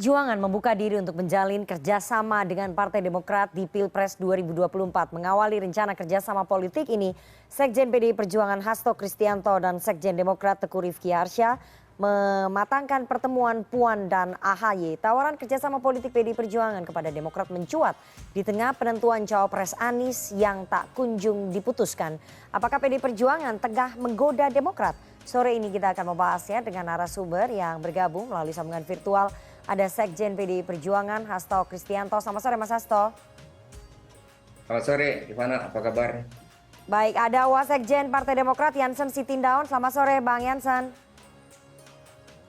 Perjuangan membuka diri untuk menjalin kerjasama dengan Partai Demokrat di Pilpres 2024. Mengawali rencana kerjasama politik ini, Sekjen PDI Perjuangan Hasto Kristianto dan Sekjen Demokrat Teguh Rifki Harsha mematangkan pertemuan Puan dan AHY. Tawaran kerjasama politik PDI Perjuangan kepada Demokrat mencuat di tengah penentuan cawapres Anies yang tak kunjung diputuskan. Apakah PDI Perjuangan tengah menggoda Demokrat? Sore ini kita akan membahasnya dengan narasumber yang bergabung melalui sambungan virtual. Ada Sekjen PDI Perjuangan Hasto Kristianto. Selamat sore Mas Hasto. Selamat sore, Rifana, apa kabar? Baik, ada Wasekjen Partai Demokrat Janssen Sitindaun. Selamat sore Bang Janssen.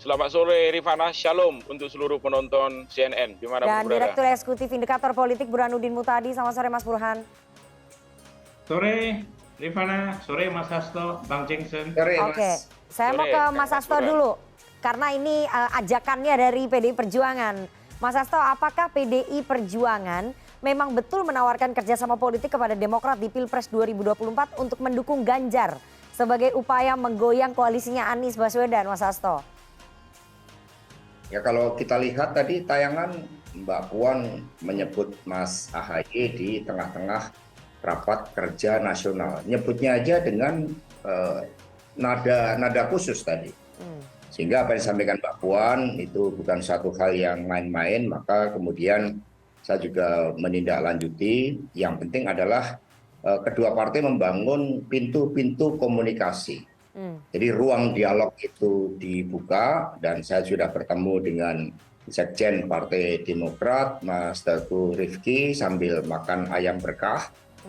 Selamat sore Rifana, shalom untuk seluruh penonton CNN dimanapun Dan berada. Direktur Eksekutif Indikator Politik Burhanuddin Mutadi. Selamat sore Mas Burhan. Sore Rifana, sore Mas Hasto, Bang Janssen. Sore, Mas. Oke, saya mau ke Mas Hasto dulu. Karena ini ajakannya dari PDI Perjuangan. Mas Hasto, apakah PDI Perjuangan memang betul menawarkan kerjasama politik kepada Demokrat di Pilpres 2024 untuk mendukung Ganjar sebagai upaya menggoyang koalisinya Anies Baswedan, Mas Hasto? Ya kalau kita lihat tadi tayangan Mbak Puan menyebut Mas AHY di tengah-tengah rapat kerja nasional. Nyebutnya aja dengan nada khusus tadi. Sehingga apa yang disampaikan Mbak Puan itu bukan satu hal yang main-main, maka kemudian saya juga menindaklanjuti. Yang penting adalah kedua partai membangun pintu-pintu komunikasi. Jadi ruang dialog itu dibuka dan saya sudah bertemu dengan Sekjen Partai Demokrat, Mas Teguh Rifki sambil makan ayam berkah.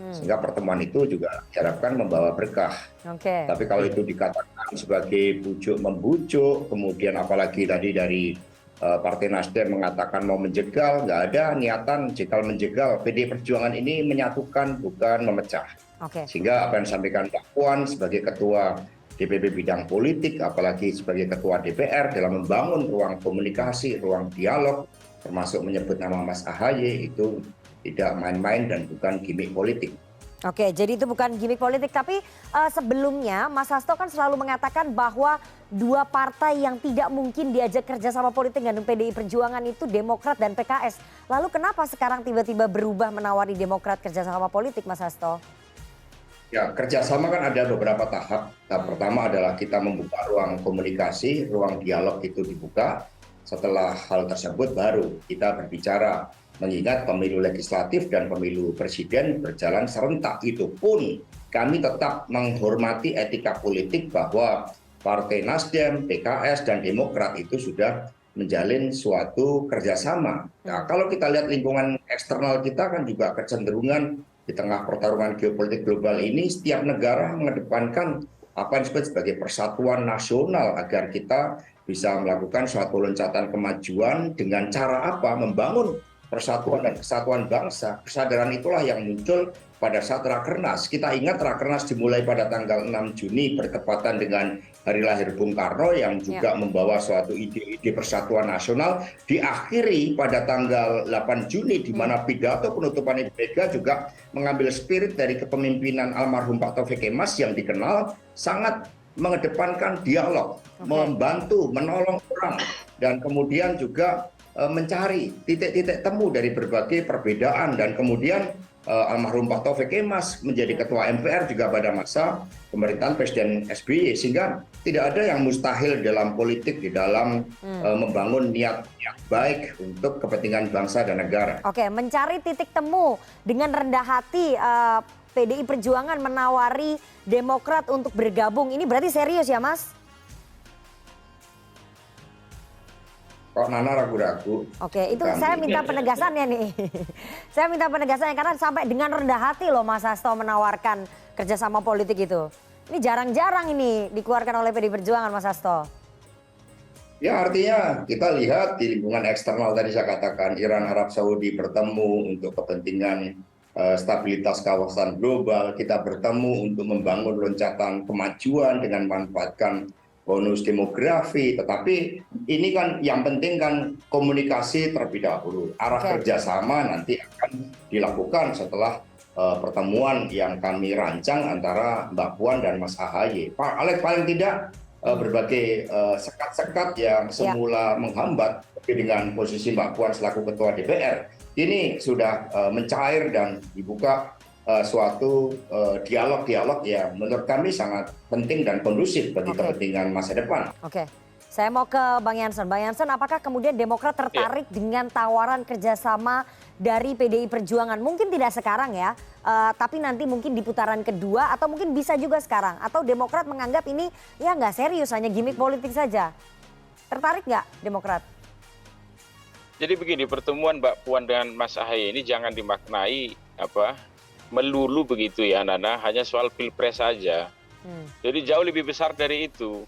Sehingga pertemuan itu juga diharapkan membawa berkah. Tapi kalau itu dikatakan sebagai bujuk-membujuk, kemudian apalagi tadi dari Partai Nasdem mengatakan mau menjegal, nggak ada niatan jegal-menjegal. PDI Perjuangan ini menyatukan, bukan memecah. Sehingga apa yang disampaikan Mbak Puan sebagai Ketua DPP Bidang Politik, apalagi sebagai Ketua DPR dalam membangun ruang komunikasi, ruang dialog, termasuk menyebut nama Mas AHY itu tidak main-main dan bukan gimmick politik. Oke, jadi itu bukan gimmick politik. Tapi sebelumnya Mas Hasto kan selalu mengatakan bahwa dua partai yang tidak mungkin diajak kerjasama politik dengan PDI Perjuangan itu Demokrat dan PKS. Lalu kenapa sekarang tiba-tiba berubah menawari Demokrat kerjasama politik, Mas Hasto? Ya, kerjasama kan ada beberapa tahap. Tahap pertama adalah kita membuka ruang komunikasi, ruang dialog itu dibuka. Setelah hal tersebut baru kita berbicara. Mengingat pemilu legislatif dan pemilu presiden berjalan serentak, itu pun kami tetap menghormati etika politik bahwa Partai Nasdem, PKS, dan Demokrat itu sudah menjalin suatu kerjasama. Nah, kalau kita lihat lingkungan eksternal kita kan juga kecenderungan di tengah pertarungan geopolitik global ini, setiap negara mengedepankan apa yang disebut sebagai persatuan nasional agar kita bisa melakukan suatu loncatan kemajuan dengan cara apa? Membangun persatuan dan kesatuan bangsa. Kesadaran itulah yang muncul pada saat Rakernas. Kita ingat Rakernas dimulai pada tanggal 6 Juni bertepatan dengan hari lahir Bung Karno yang juga membawa suatu ide-ide persatuan nasional. Diakhiri pada tanggal 8 Juni di mana pidato penutupan Ibu Mega juga mengambil spirit dari kepemimpinan almarhum Pak Taufik Kemas yang dikenal sangat mengedepankan dialog, membantu, menolong orang, dan kemudian juga mencari titik-titik temu dari berbagai perbedaan. Dan kemudian almarhum Pak Taufik Kemas menjadi ketua MPR juga pada masa pemerintahan Presiden SBY, sehingga tidak ada yang mustahil dalam politik di dalam membangun niat baik untuk kepentingan bangsa dan negara. Oke, mencari titik temu dengan rendah hati PDI Perjuangan menawari Demokrat untuk bergabung, ini berarti serius ya Mas? Kok Nana ragu-ragu? Oke, itu saya minta penegasannya nih. Saya minta penegasannya karena sampai dengan rendah hati loh Mas Hasto menawarkan kerjasama politik itu. Ini jarang-jarang ini dikeluarkan oleh PDI Perjuangan, Mas Hasto. Ya, artinya kita lihat di lingkungan eksternal tadi saya katakan Iran Arab Saudi bertemu untuk kepentingan stabilitas kawasan global. Kita bertemu untuk membangun loncatan kemajuan dengan memanfaatkan bonus demografi, tetapi ini kan yang penting kan komunikasi terlebih dahulu. Arah kerjasama nanti akan dilakukan setelah pertemuan yang kami rancang antara Mbak Puan dan Mas AHY. Paling tidak berbagai sekat-sekat yang semula menghambat, tapi dengan posisi Mbak Puan selaku Ketua DPR, ini sudah mencair dan dibuka suatu dialog-dialog yang menurut kami sangat penting dan kondusif bagi kepentingan masa depan. Oke, saya mau ke Bang Jansen. Bang Jansen, apakah kemudian Demokrat tertarik dengan tawaran kerjasama dari PDI Perjuangan? Mungkin tidak sekarang ya, tapi nanti mungkin di putaran kedua atau mungkin bisa juga sekarang. Atau Demokrat menganggap ini ya nggak serius, hanya gimmick politik saja. Tertarik nggak Demokrat? Jadi begini, pertemuan Mbak Puan dengan Mas Ahaye ini jangan dimaknai melulu begitu ya Nana, hanya soal pilpres saja. Jadi jauh lebih besar dari itu.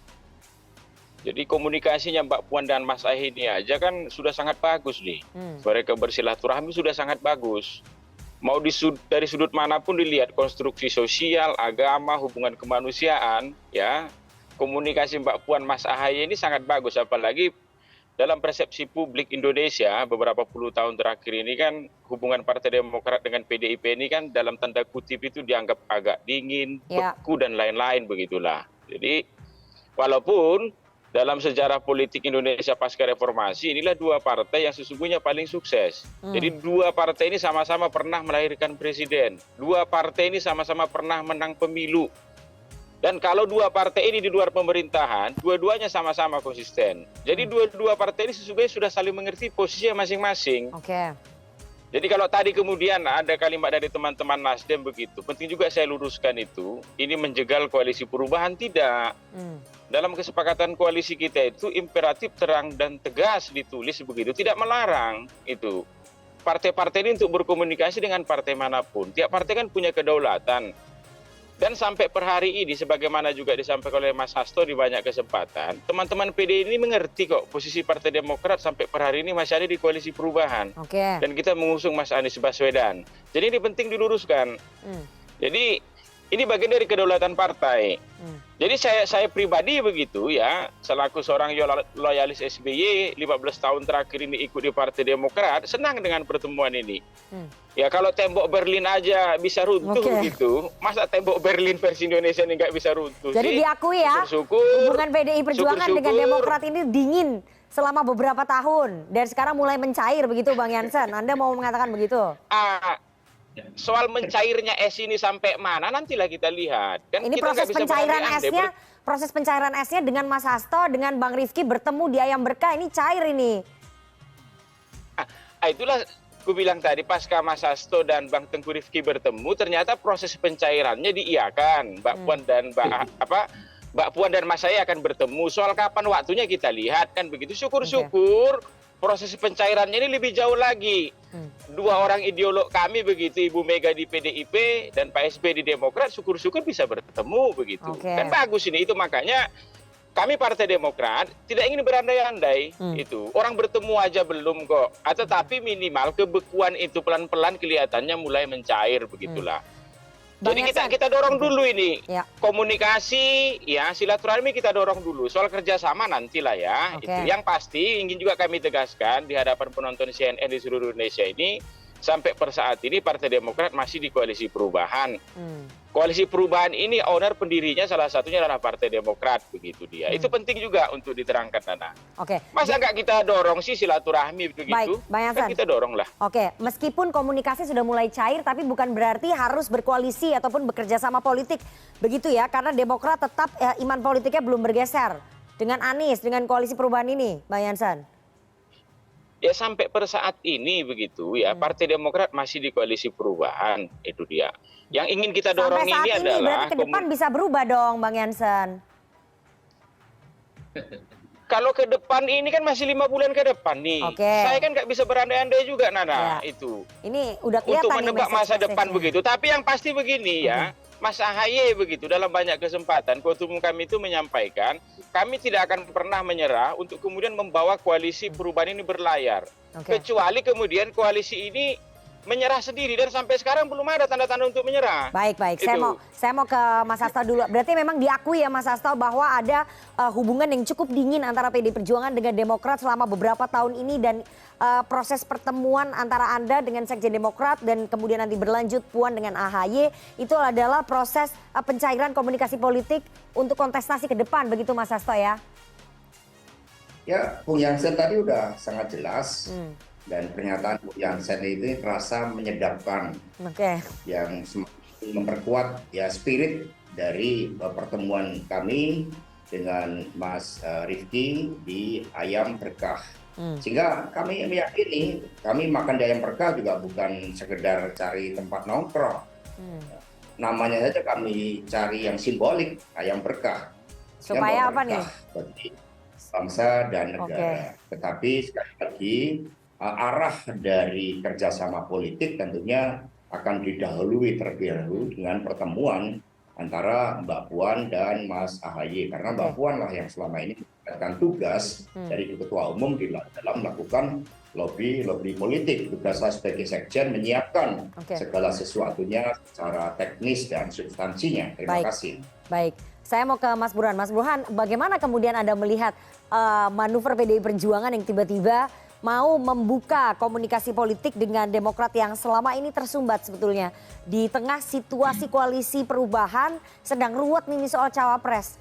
Jadi komunikasinya Mbak Puan dan Mas Ahaye ini aja kan sudah sangat bagus nih. Mereka bersilaturahmi sudah sangat bagus. Mau dari sudut manapun dilihat, konstruksi sosial, agama, hubungan kemanusiaan, ya komunikasi Mbak Puan Mas Ahaye ini sangat bagus. Apalagi dalam persepsi publik Indonesia beberapa puluh tahun terakhir ini kan hubungan Partai Demokrat dengan PDIP ini kan dalam tanda kutip itu dianggap agak dingin, beku dan lain-lain begitulah. Jadi walaupun dalam sejarah politik Indonesia pasca reformasi inilah dua partai yang sesungguhnya paling sukses. Jadi dua partai ini sama-sama pernah melahirkan presiden. Dua partai ini sama-sama pernah menang pemilu. Dan kalau dua partai ini di luar pemerintahan, dua-duanya sama-sama konsisten. Jadi dua-dua partai ini sesungguhnya sudah saling mengerti posisinya masing-masing. Jadi kalau tadi kemudian ada kalimat dari teman-teman Nasdem begitu, penting juga saya luruskan itu, ini menjegal koalisi perubahan, tidak. Dalam kesepakatan koalisi kita itu imperatif terang dan tegas ditulis begitu, tidak melarang itu. Partai-partai ini untuk berkomunikasi dengan partai manapun. Tiap partai kan punya kedaulatan. Dan sampai per hari ini, sebagaimana juga disampaikan oleh Mas Hasto di banyak kesempatan, teman-teman PDI ini mengerti kok posisi Partai Demokrat sampai per hari ini masih ada di koalisi perubahan. Dan kita mengusung Mas Anies Baswedan. Jadi ini penting diluruskan. Jadi ini bagian dari kedaulatan partai. Jadi saya pribadi begitu ya, selaku seorang loyalis SBY 15 tahun terakhir ini ikut di Partai Demokrat, senang dengan pertemuan ini. Ya kalau tembok Berlin aja bisa runtuh gitu, masa tembok Berlin versi Indonesia ini nggak bisa runtuh? Jadi diakui ya, hubungan PDI Perjuangan dengan Demokrat ini dingin selama beberapa tahun dan sekarang mulai mencair begitu Bang Jansen. Anda mau mengatakan begitu? Soal mencairnya es ini sampai mana nantilah kita lihat. Kan ini kita proses pencairan esnya dengan Mas Hasto, dengan Bang Rifki bertemu di Ayam Berkah ini cair ini. Itulah gue bilang tadi, pasca Mas Hasto dan Bang Tengku Rifki bertemu, ternyata proses pencairannya diiyakan. Mbak Puan dan Mbak Puan dan Mas Ahaye akan bertemu. Soal kapan waktunya kita lihat kan begitu. Syukur-syukur proses pencairannya ini lebih jauh lagi. Dua orang ideolog kami begitu, Ibu Mega di PDIP dan Pak SB di Demokrat, syukur-syukur bisa bertemu begitu. Kan bagus ini, itu makanya kami Partai Demokrat tidak ingin berandai-andai itu. Orang bertemu aja belum kok. Tetapi minimal kebekuan itu pelan-pelan kelihatannya mulai mencair begitulah. Jadi kita dorong dulu ini komunikasi, ya silaturahmi kita dorong dulu. Soal kerjasama nantilah ya. Itu yang pasti ingin juga kami tegaskan di hadapan penonton CNN di seluruh Indonesia ini, sampai per saat ini Partai Demokrat masih di koalisi perubahan. Koalisi perubahan ini owner pendirinya salah satunya adalah Partai Demokrat begitu dia. Itu penting juga untuk diterangkan, Nana. Masa nggak kita dorong sih silaturahmi begitu? Baik, Bang Jansen. Kan kita dorong lah. Meskipun komunikasi sudah mulai cair, tapi bukan berarti harus berkoalisi ataupun bekerja sama politik begitu ya? Karena Demokrat tetap iman politiknya belum bergeser dengan Anies, dengan koalisi perubahan ini, Bang Jansen. Ya sampai per saat ini begitu ya, Partai Demokrat masih di koalisi perubahan, itu dia. Yang ingin kita dorong ini adalah... Sampai saat ini berarti ke depan bisa berubah dong Bang Jansen. Kalau ke depan ini kan masih 5 bulan ke depan nih. Saya kan nggak bisa berandai-andai juga Nana itu. Ini udah kelihatan untuk menebak masa depan begitu. Tapi yang pasti begini ya, Mas Ahaye begitu dalam banyak kesempatan Ketua Umum kami itu menyampaikan, kami tidak akan pernah menyerah untuk kemudian membawa koalisi perubahan ini berlayar. Kecuali kemudian koalisi ini menyerah sendiri dan sampai sekarang belum ada tanda-tanda untuk menyerah. Baik. Itu. Saya mau ke Mas Hasto dulu. Berarti memang diakui ya Mas Hasto bahwa ada hubungan yang cukup dingin antara PD Perjuangan dengan Demokrat selama beberapa tahun ini dan proses pertemuan antara Anda dengan Sekjen Demokrat dan kemudian nanti berlanjut Puan dengan AHY itu adalah proses pencairan komunikasi politik untuk kontestasi ke depan, begitu Mas Hasto ya? Ya, Bung Jansen tadi udah sangat jelas. Dan pernyataan Bung Jansen itu terasa menyedapkan. Oke. Yang semakin memperkuat ya spirit dari pertemuan kami dengan Mas Rifki di Ayam Berkah. Sehingga kami meyakini kami makan di Ayam Berkah juga bukan sekedar cari tempat nongkrong. Namanya saja kami cari yang simbolik, Ayam Berkah. Supaya apa nih? Bagi bangsa dan negara. Tetapi sekali lagi arah dari kerjasama politik tentunya akan didahului terlebih dahulu dengan pertemuan antara Mbak Puan dan Mas AHY, karena Mbak Puan lah yang selama ini mendapatkan tugas dari Ketua Umum dalam melakukan lobby politik. Tugas saya sebagai sekjen menyiapkan segala sesuatunya secara teknis dan substansinya. Terima kasih. Baik, saya mau ke Mas Burhan. Mas Burhan, bagaimana kemudian Anda melihat manuver PDI Perjuangan yang tiba-tiba mau membuka komunikasi politik dengan Demokrat yang selama ini tersumbat sebetulnya di tengah situasi koalisi perubahan sedang ruwet nih soal cawapres.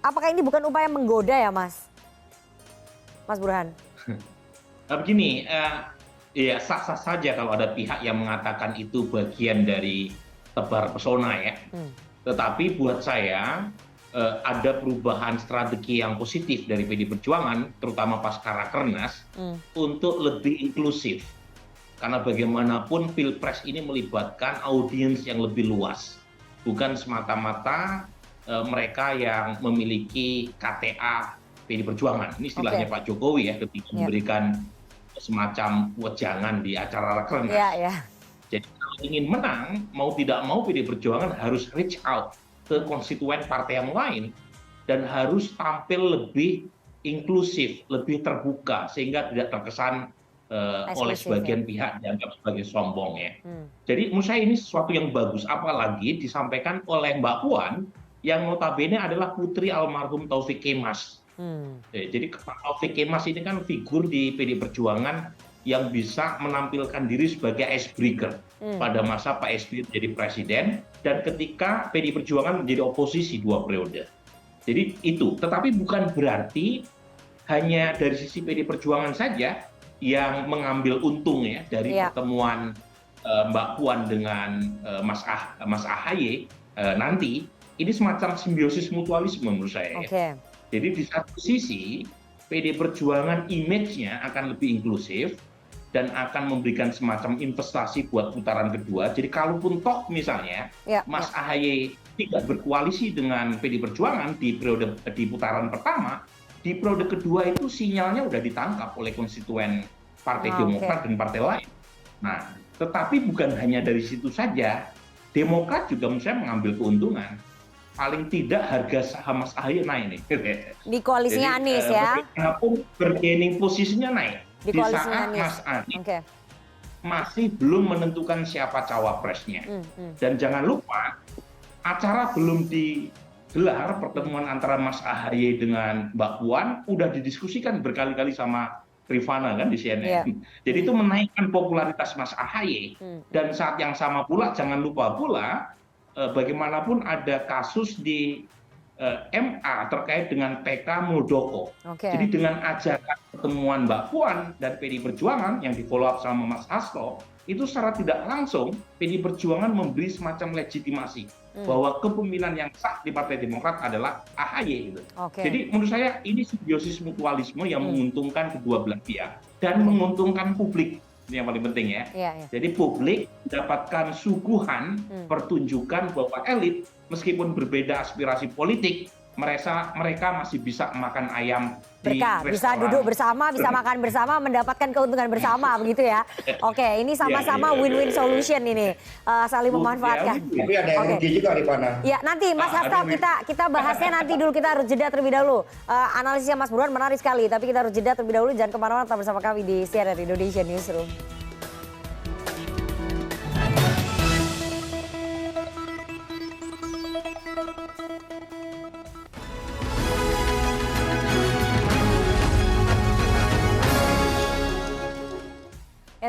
Apakah ini bukan upaya menggoda ya Mas Burhan? Begini, ya sah-sah saja kalau ada pihak yang mengatakan itu bagian dari tebar pesona ya. Tetapi buat saya ada perubahan strategi yang positif dari PD Perjuangan, terutama pasca Rakernas, untuk lebih inklusif. Karena bagaimanapun Pilpres ini melibatkan audiens yang lebih luas. Bukan semata-mata mereka yang memiliki KTA PD Perjuangan. Ini istilahnya Pak Jokowi ya, ketika memberikan semacam wejangan di acara Rakernas. Jadi kalau ingin menang, mau tidak mau PD Perjuangan harus reach out ke konstituen partai yang lain dan harus tampil lebih inklusif, lebih terbuka sehingga tidak terkesan oleh sebagian pihak dianggap sebagai sombong ya. Jadi menurut saya ini sesuatu yang bagus, apalagi disampaikan oleh Mbak Puan yang notabene adalah putri almarhum Taufik Kemas. Jadi Taufik Kemas ini kan figur di PD Perjuangan yang bisa menampilkan diri sebagai icebreaker pada masa Pak SBY menjadi presiden dan ketika PD Perjuangan menjadi oposisi 2 periode. Jadi itu, tetapi bukan berarti hanya dari sisi PD Perjuangan saja yang mengambil untung ya dari pertemuan Mbak Puan dengan Mas AHY nanti. Ini semacam simbiosis mutualisme menurut saya. Jadi di satu sisi PD Perjuangan image-nya akan lebih inklusif dan akan memberikan semacam investasi buat putaran kedua. Jadi kalaupun toh misalnya Mas AHY tidak berkoalisi dengan PD Perjuangan di putaran pertama, di periode kedua itu sinyalnya udah ditangkap oleh konstituen Partai Demokrat dan partai lain. Nah, tetapi bukan hanya dari situ saja, Demokrat juga menurut saya mengambil keuntungan. Paling tidak harga saham Mas AHY naik nih. Di koalisinya Anies ya? Bagaimanapun bargaining posisinya naik. Di saat Mas Anies masih belum menentukan siapa cawapresnya. Dan jangan lupa, acara belum digelar, pertemuan antara Mas AHY dengan Mbak Puan udah didiskusikan berkali-kali sama Rifana kan di CNN. Jadi itu menaikkan popularitas Mas AHY. Dan saat yang sama pula, jangan lupa pula, bagaimanapun ada kasus di MA terkait dengan PK Muldoko. Jadi dengan ajakan pertemuan Mbak Puan dan PD Perjuangan yang di-follow up sama Mas Hasto, itu secara tidak langsung PD Perjuangan memberi semacam legitimasi bahwa kepemimpinan yang sah di Partai Demokrat adalah AHY gitu. Jadi menurut saya ini simbiosis mutualisme yang menguntungkan kedua belah pihak dan menguntungkan publik. Ini yang paling penting ya. Jadi publik mendapatkan suguhan pertunjukan bahwa elit meskipun berbeda aspirasi politik, mereka masih bisa makan ayam di restoran. Bisa duduk bersama, bisa makan bersama, mendapatkan keuntungan bersama begitu ya. Oke, ini sama-sama win-win solution ini, saling memanfaatkan. Tapi ada yang rugi juga di mana? Ya nanti Mas Hasto kita bahasnya nanti dulu, kita harus jeda terlebih dahulu. Analisisnya Mas Burhan menarik sekali, tapi kita harus jeda terlebih dahulu. Jangan kemana-mana, tetap bersama kami di CNN Indonesia Newsroom.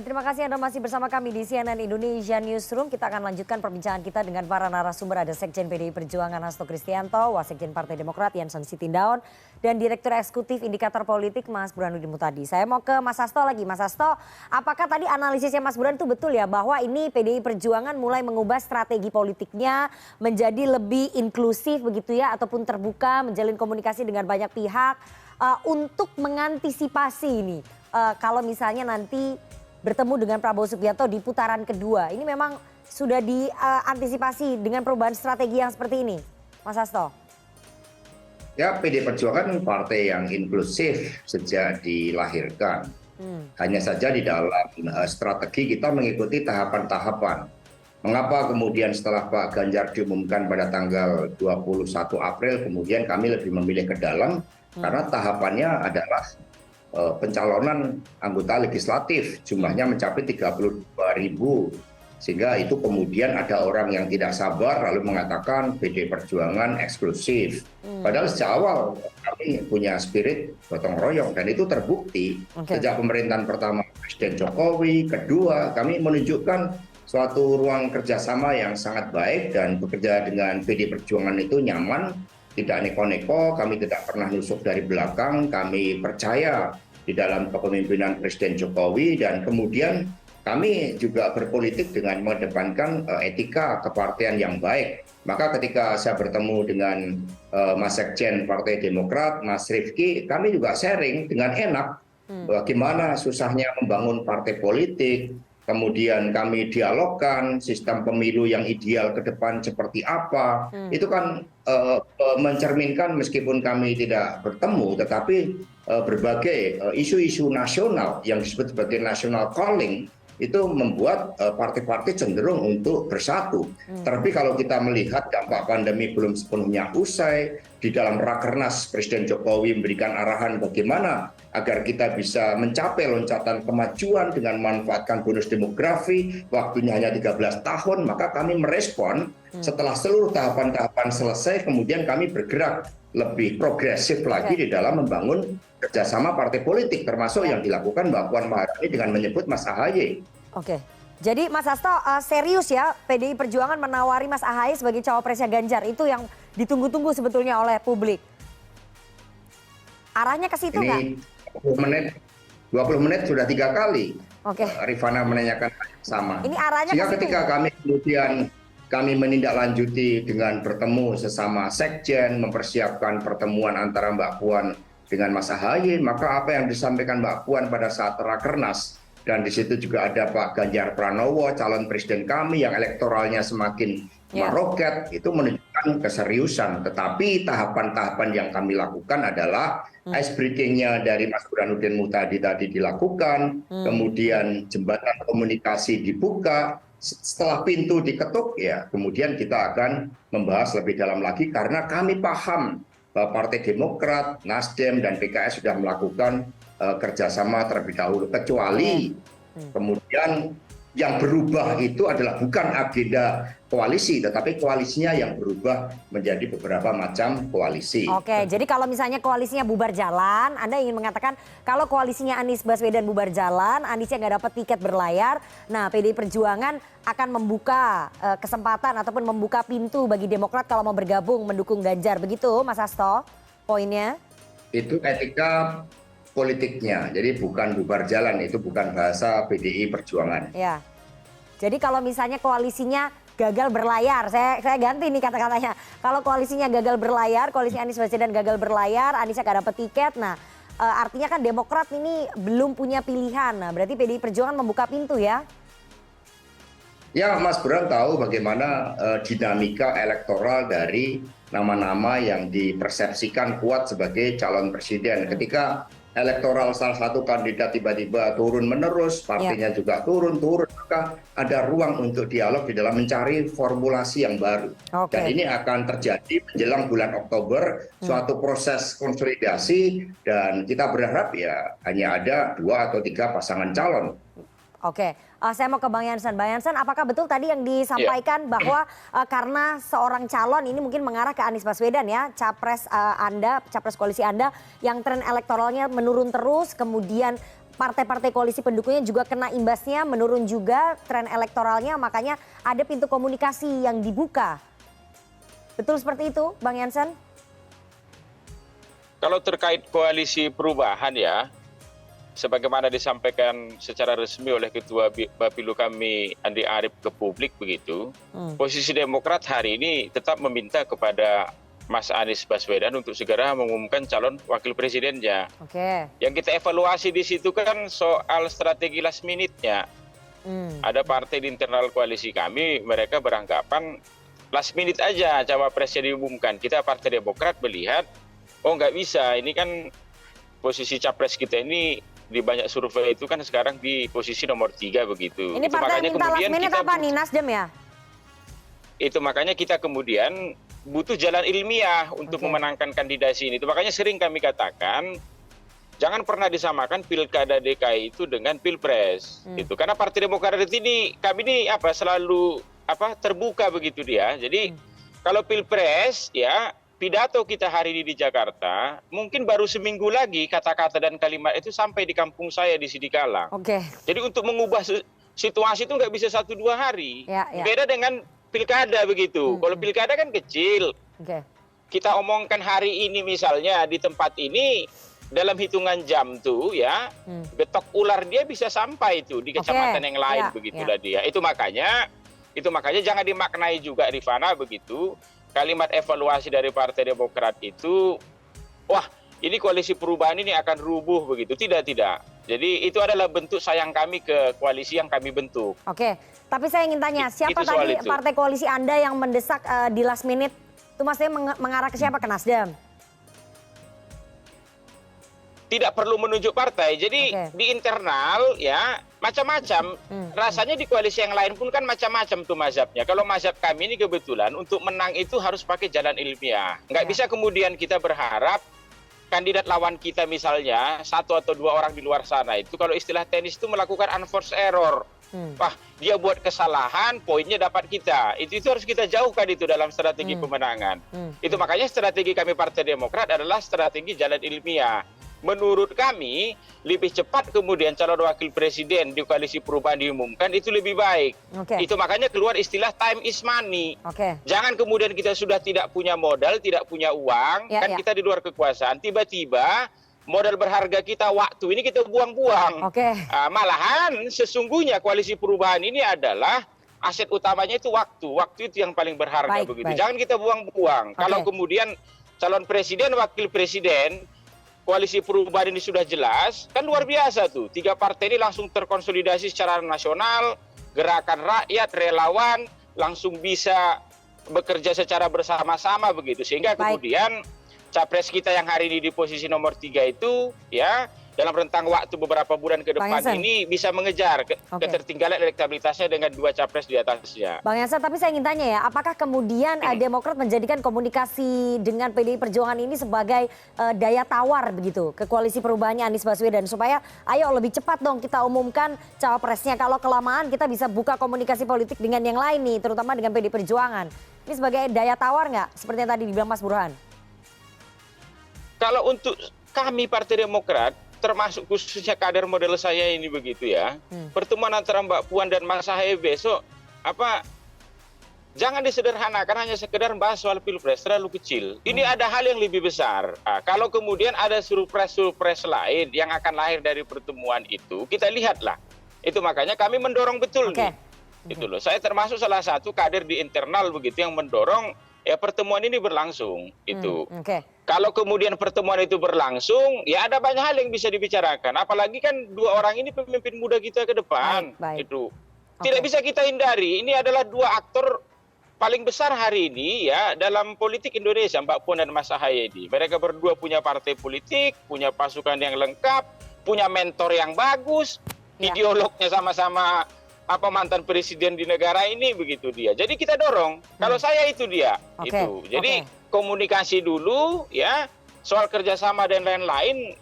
Ya, terima kasih Anda masih bersama kami di CNN Indonesia Newsroom. Kita akan lanjutkan perbincangan kita dengan para narasumber. Ada Sekjen PDI Perjuangan Hasto Kristianto, Wasekjen Partai Demokrat Janssen Sitindaun, dan Direktur Eksekutif Indikator Politik Mas Burhanuddin Muhtadi. Saya mau ke Mas Hasto lagi. Mas Hasto, apakah tadi analisisnya Mas Burhan itu betul ya bahwa ini PDI Perjuangan mulai mengubah strategi politiknya menjadi lebih inklusif begitu ya, ataupun terbuka, menjalin komunikasi dengan banyak pihak untuk mengantisipasi ini kalau misalnya nanti bertemu dengan Prabowo Subianto di putaran kedua. Ini memang sudah diantisipasi dengan perubahan strategi yang seperti ini, Mas Hasto? Ya, PDI Perjuangan partai yang inklusif sejak dilahirkan. Hanya saja di dalam strategi kita mengikuti tahapan-tahapan. Mengapa kemudian setelah Pak Ganjar diumumkan pada tanggal 21 April, kemudian kami lebih memilih ke dalam, karena tahapannya adalah pencalonan anggota legislatif, jumlahnya mencapai 32.000, sehingga itu kemudian ada orang yang tidak sabar lalu mengatakan PDI Perjuangan eksklusif. Padahal sejak awal kami punya spirit gotong royong, dan itu terbukti sejak pemerintahan pertama Presiden Jokowi, kedua kami menunjukkan suatu ruang kerjasama yang sangat baik, dan bekerja dengan PDI Perjuangan itu nyaman, tidak neko-neko, kami tidak pernah nusuk dari belakang, kami percaya di dalam kepemimpinan Presiden Jokowi, dan kemudian kami juga berpolitik dengan mengedepankan etika kepartian yang baik. Maka ketika saya bertemu dengan Mas Sekjen Partai Demokrat, Mas Rifki, kami juga sharing dengan enak bagaimana susahnya membangun partai politik. Kemudian kami dialogkan sistem pemilu yang ideal ke depan seperti apa. Itu kan mencerminkan meskipun kami tidak bertemu, tetapi berbagai isu-isu nasional yang disebut sebagai national calling itu membuat partai-partai cenderung untuk bersatu. Tapi kalau kita melihat dampak pandemi belum sepenuhnya usai, di dalam Rakernas Presiden Jokowi memberikan arahan bagaimana agar kita bisa mencapai loncatan kemajuan dengan memanfaatkan bonus demografi, waktunya hanya 13 tahun, maka kami merespon setelah seluruh tahapan-tahapan selesai, kemudian kami bergerak lebih progresif lagi di dalam membangun kerjasama partai politik, termasuk yang dilakukan Mbak Puan Maharani dengan menyebut Mas AHY. Oke, jadi Mas Hasto serius ya PDI Perjuangan menawari Mas AHY sebagai cawapresnya Ganjar, itu yang ditunggu-tunggu sebetulnya oleh publik. Arahnya ke situ nggak? 20 menit sudah 3 kali. Rifana menanyakan sama. Ini arahnya sehingga ke situ. Ketika kami menindaklanjuti dengan bertemu sesama sekjen, mempersiapkan pertemuan antara Mbak Puan dengan Mas AHY, maka apa yang disampaikan Mbak Puan pada saat Rakernas, dan di situ juga ada Pak Ganjar Pranowo, calon presiden kami yang elektoralnya semakin meroket, itu menunjukkan keseriusan. Tetapi tahapan-tahapan yang kami lakukan adalah ice breaking-nya dari Mas Burhanuddin Muhtadi tadi dilakukan, kemudian jembatan komunikasi dibuka, setelah pintu diketuk, ya kemudian kita akan membahas lebih dalam lagi, karena kami paham bahwa Partai Demokrat, Nasdem, dan PKS sudah melakukan kerjasama terlebih dahulu, kecuali kemudian yang berubah itu adalah bukan agenda koalisi, tetapi koalisinya yang berubah menjadi beberapa macam koalisi. Oke, jadi kalau misalnya koalisinya bubar jalan, Anda ingin mengatakan kalau koalisinya Anies Baswedan bubar jalan, Aniesnya nggak dapat tiket berlayar, nah PDI Perjuangan akan membuka kesempatan ataupun membuka pintu bagi Demokrat kalau mau bergabung mendukung Ganjar, begitu Mas Hasto poinnya? Itu etika politiknya, jadi bukan bubar jalan, itu bukan bahasa PDI Perjuangan. Ya, jadi kalau misalnya koalisinya gagal berlayar, saya ganti nih kata-katanya. Kalau koalisinya gagal berlayar, koalisi Anies Baswedan gagal berlayar, Aniesnya nggak dapat tiket, nah artinya kan Demokrat ini belum punya pilihan, nah berarti PDI Perjuangan membuka pintu ya? Ya, Mas Burhan tahu bagaimana dinamika elektoral dari nama-nama yang dipersepsikan kuat sebagai calon presiden. Ketika elektoral salah satu kandidat tiba-tiba turun menerus, partainya juga turun, maka ada ruang untuk dialog di dalam mencari formulasi yang baru. Dan ini akan terjadi menjelang bulan Oktober, suatu proses konsolidasi, dan kita berharap ya hanya ada 2 atau 3 pasangan calon. Oke, saya mau ke Bang Jansen. Bang Jansen, apakah betul tadi yang disampaikan bahwa karena seorang calon ini mungkin mengarah ke Anies Baswedan ya, capres Anda, capres koalisi Anda yang tren elektoralnya menurun terus, kemudian partai-partai koalisi pendukungnya juga kena imbasnya, menurun juga tren elektoralnya, makanya ada pintu komunikasi yang dibuka. Betul seperti itu, Bang Jansen? Kalau terkait koalisi perubahan ya, sebagaimana disampaikan secara resmi oleh Ketua Bapilu kami Andi Arief ke publik begitu, posisi Demokrat hari ini tetap meminta kepada Mas Anies Baswedan untuk segera mengumumkan calon wakil presidennya. Oke. Yang kita evaluasi di situ kan soal strategi last minute-nya. Ada partai di internal koalisi kami, mereka beranggapan last minute aja cawapresnya diumumkan. Kita Partai Demokrat melihat, oh nggak bisa, ini kan posisi capres kita ini di banyak survei itu kan sekarang di posisi nomor 3 begitu. Ini partai yang minta last minute apa nih, Nasdem ya? Itu makanya kita kemudian butuh jalan ilmiah untuk memenangkan kandidasi ini. Itu makanya sering kami katakan, jangan pernah disamakan pilkada DKI itu dengan pilpres. Gitu. Karena Partai Demokrat ini, kami ini selalu terbuka begitu dia. Jadi kalau pilpres ya, pidato kita hari ini di Jakarta, mungkin baru seminggu lagi kata-kata dan kalimat itu sampai di kampung saya di Sidikalang. Jadi untuk mengubah situasi itu nggak bisa 1-2 hari. Beda dengan pilkada begitu. Kalau pilkada kan kecil. Kita omongkan hari ini misalnya di tempat ini, dalam hitungan jam tuh ya, betok ular dia bisa sampai itu di kecamatan yang lain begitulah dia. Itu makanya jangan dimaknai juga Rifana begitu. Kalimat evaluasi dari Partai Demokrat itu, wah ini koalisi perubahan ini akan rubuh begitu. Tidak. Jadi itu adalah bentuk sayang kami ke koalisi yang kami bentuk. Oke, tapi saya ingin tanya, siapa tadi partai koalisi Anda yang mendesak di last minute? Itu maksudnya mengarah ke siapa? Ke Nasdem? Tidak perlu menunjuk partai. Jadi di internal ya macam-macam. Rasanya di koalisi yang lain pun kan macam-macam tuh mazhabnya. Kalau mazhab kami ini kebetulan untuk menang itu harus pakai jalan ilmiah. Nggak bisa kemudian kita berharap kandidat lawan kita misalnya 1 atau 2 orang di luar sana itu kalau istilah tenis itu melakukan unforced error. Wah, dia buat kesalahan, poinnya dapat kita. Itu harus kita jauhkan itu dalam strategi pemenangan. Itu makanya strategi kami Partai Demokrat adalah strategi jalan ilmiah. Menurut kami, lebih cepat kemudian calon wakil presiden di koalisi perubahan diumumkan itu lebih baik. Itu makanya keluar istilah time is money. Jangan kemudian kita sudah tidak punya modal, tidak punya uang, kan kita di luar kekuasaan. Tiba-tiba modal berharga kita waktu ini kita buang-buang. Malahan sesungguhnya koalisi perubahan ini adalah aset utamanya itu waktu. Waktu itu yang paling berharga begitu. Jangan kita buang-buang. Kalau kemudian calon presiden, wakil presiden, koalisi perubahan ini sudah jelas, kan luar biasa tuh. 3 partai ini langsung terkonsolidasi secara nasional, gerakan rakyat, relawan, langsung bisa bekerja secara bersama-sama begitu. Sehingga kemudian capres kita yang hari ini di posisi nomor 3 itu, ya dalam rentang waktu beberapa bulan ke depan ini bisa mengejar ketertinggalan elektabilitasnya dengan 2 capres di atasnya. Bang Jansen, tapi saya ingin tanya ya, apakah kemudian Demokrat menjadikan komunikasi dengan PDI Perjuangan ini sebagai daya tawar begitu ke koalisi perubahannya Anies Baswedan supaya ayo lebih cepat dong kita umumkan cawapresnya, kalau kelamaan kita bisa buka komunikasi politik dengan yang lain nih, terutama dengan PDI Perjuangan. Ini sebagai daya tawar nggak? Seperti yang tadi dibilang Mas Burhan. Kalau untuk kami Partai Demokrat, termasuk khususnya kader model saya ini begitu ya, pertemuan antara Mbak Puan dan Mas Ahaye besok jangan disederhanakan hanya sekedar bahas soal pilpres, terlalu kecil. Ini ada hal yang lebih besar. Kalau kemudian ada surprise lain yang akan lahir dari pertemuan itu, kita lihatlah. Itu makanya kami mendorong betul nih. Itu loh. Saya termasuk salah satu kader di internal begitu yang mendorong ya pertemuan ini berlangsung itu. Kalau kemudian pertemuan itu berlangsung, ya ada banyak hal yang bisa dibicarakan. Apalagi kan 2 orang ini pemimpin muda kita ke depan. Itu tidak bisa kita hindari. Ini adalah 2 aktor paling besar hari ini ya dalam politik Indonesia, Mbak Puan dan Mas Ahaye ini. Mereka berdua punya partai politik, punya pasukan yang lengkap, punya mentor yang bagus, ideolognya sama-sama mantan presiden di negara ini begitu dia. Jadi kita dorong. Kalau saya itu dia. Itu. Jadi komunikasi dulu ya, soal kerjasama dan lain-lain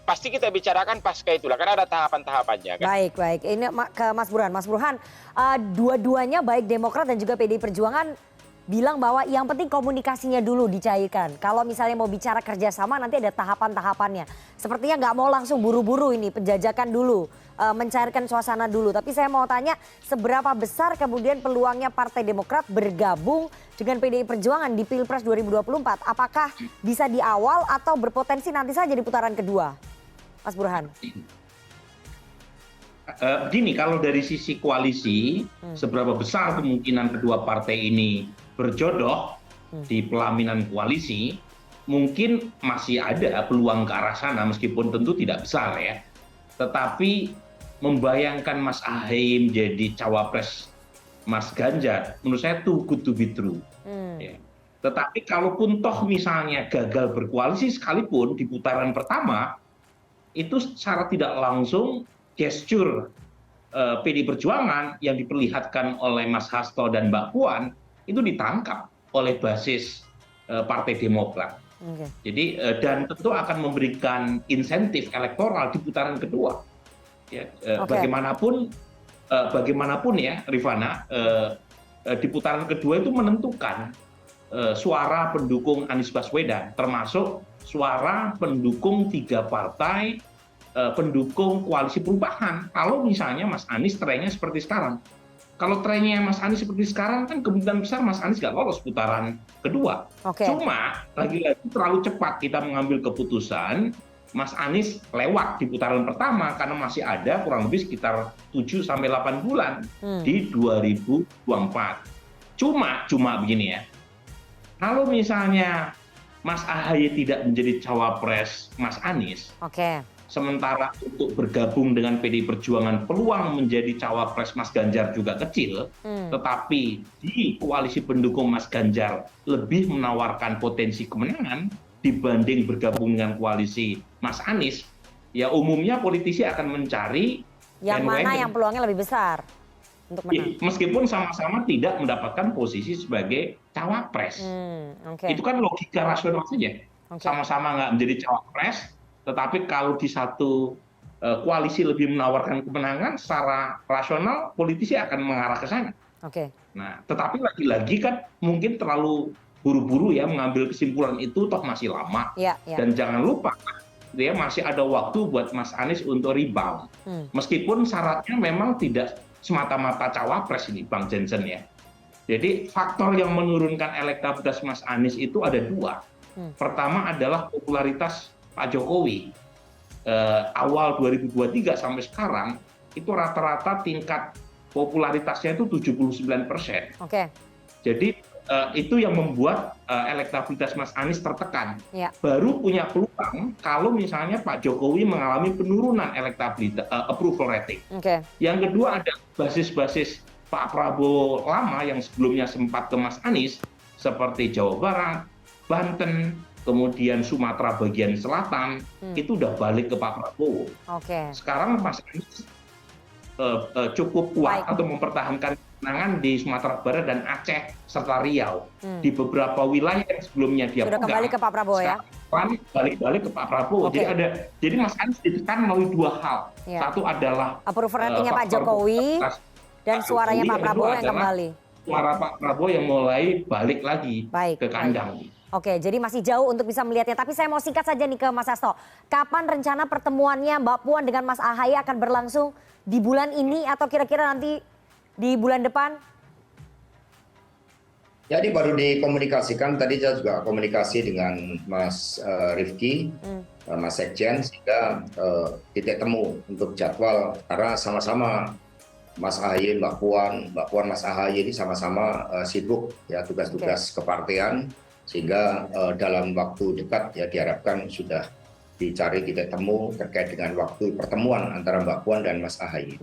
pasti kita bicarakan pasca itulah, karena ada tahapan-tahapannya. Kan? Baik. Ini ke Mas Burhan. Mas Burhan, dua-duanya baik Demokrat dan juga PDI Perjuangan bilang bahwa yang penting komunikasinya dulu dicairkan. Kalau misalnya mau bicara kerjasama nanti ada tahapan-tahapannya. Sepertinya nggak mau langsung buru-buru ini, penjajakan dulu, mencairkan suasana dulu. Tapi saya mau tanya seberapa besar kemudian peluangnya Partai Demokrat bergabung dengan PDI Perjuangan di Pilpres 2024? Apakah bisa di awal atau berpotensi nanti saja di putaran kedua? Mas Burhan. Begini, kalau dari sisi koalisi, seberapa besar kemungkinan kedua partai ini berjodoh di pelaminan koalisi, mungkin masih ada peluang ke arah sana meskipun tentu tidak besar ya. Tetapi membayangkan Mas Ahaye menjadi cawapres Mas Ganjar, menurut saya too good to be true. Ya. Tetapi kalaupun toh misalnya gagal berkoalisi sekalipun di putaran pertama, itu secara tidak langsung gesture PDI Perjuangan yang diperlihatkan oleh Mas Hasto dan Mbak Puan itu ditangkap oleh basis Partai Demokrat. Jadi dan tentu akan memberikan insentif elektoral di putaran kedua. Ya, bagaimanapun ya Rifana, di putaran kedua itu menentukan suara pendukung Anies Baswedan, termasuk suara pendukung 3 partai pendukung koalisi perubahan. Kalau misalnya Mas Anies trennya seperti sekarang. Kalau trennya Mas Anies seperti sekarang kan kemungkinan besar Mas Anies nggak lolos putaran kedua. Cuma lagi-lagi terlalu cepat kita mengambil keputusan Mas Anies lewat di putaran pertama karena masih ada kurang lebih sekitar 7-8 bulan di 2024. Cuma begini ya. Kalau misalnya Mas Ahaye tidak menjadi cawapres Mas Anies, sementara untuk bergabung dengan PDI Perjuangan peluang menjadi cawapres Mas Ganjar juga kecil, tetapi di koalisi pendukung Mas Ganjar lebih menawarkan potensi kemenangan dibanding bergabung dengan koalisi Mas Anies, ya umumnya politisi akan mencari yang mana yang peluangnya lebih besar untuk menang. Meskipun sama-sama tidak mendapatkan posisi sebagai cawapres. Itu kan logika rasional saja. Sama-sama nggak menjadi cawapres, tetapi kalau di satu koalisi lebih menawarkan kemenangan, secara rasional politisi akan mengarah ke sana. Nah, tetapi lagi-lagi kan mungkin terlalu buru-buru ya mengambil kesimpulan itu, toh masih lama. Dan jangan lupa, ya masih ada waktu buat Mas Anies untuk rebound. Meskipun syaratnya memang tidak semata-mata cawapres ini, Bang Jensen ya. Jadi faktor yang menurunkan elektabilitas Mas Anies itu ada 2. Pertama adalah popularitas Pak Jokowi. Awal 2023 sampai sekarang itu rata-rata tingkat popularitasnya itu 79%. Jadi itu yang membuat elektabilitas Mas Anies tertekan. Baru punya peluang kalau misalnya Pak Jokowi mengalami penurunan elektabilitas approval rating. Yang kedua ada basis-basis Pak Prabowo lama yang sebelumnya sempat ke Mas Anies seperti Jawa Barat, Banten, kemudian Sumatera bagian selatan, itu udah balik ke Pak Prabowo. Sekarang Mas Anies cukup kuat atau mempertahankan kemenangan di Sumatera Barat dan Aceh serta Riau. Di beberapa wilayah yang sebelumnya dia sudah kembali ke Pak Prabowo ya? Balik ke Pak Prabowo. Jadi Mas Anies ditekan melalui 2 hal. Satu adalah approval ratingnya Pak Jokowi dan suaranya Pak Prabowo yang kembali. Suara Pak Prabowo yang mulai balik lagi ke kandang. Jadi masih jauh untuk bisa melihatnya. Tapi saya mau singkat saja nih ke Mas Hasto. Kapan rencana pertemuannya Mbak Puan dengan Mas Ahaye akan berlangsung? Di bulan ini atau kira-kira nanti di bulan depan? Jadi baru dikomunikasikan, tadi saya juga komunikasi dengan Mas Rifki, Mas Sekjen, sehingga titik temu untuk jadwal. Karena sama-sama Mas Ahaye, Mbak Puan, Mas Ahaye ini sama-sama sibuk ya tugas-tugas kepartean. Sehingga dalam waktu dekat ya diharapkan sudah dicari titik temu terkait dengan waktu pertemuan antara Mbak Puan dan Mas Ahaye.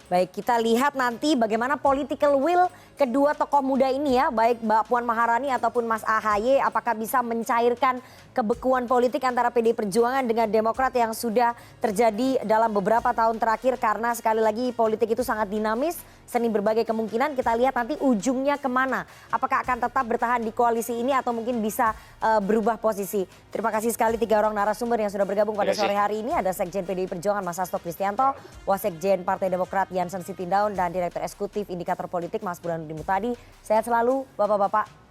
Baik, kita lihat nanti bagaimana political will kedua tokoh muda ini ya, baik Mbak Puan Maharani ataupun Mas Ahaye, apakah bisa mencairkan kebekuan politik antara PDI Perjuangan dengan Demokrat yang sudah terjadi dalam beberapa tahun terakhir, karena sekali lagi politik itu sangat dinamis, seni berbagai kemungkinan. Kita lihat nanti ujungnya kemana, apakah akan tetap bertahan di koalisi ini atau mungkin bisa berubah posisi. Terima kasih sekali 3 orang narasumber yang sudah bergabung pada sore hari ini. Ada Sekjen PDI Perjuangan Mas Hasto Kristianto, Wasekjen Partai Demokrat Jansen Sitindaun dan Direktur Eksekutif Indikator Politik Mas Burhanuddin Muhtadi. Sehat selalu Bapak-Bapak.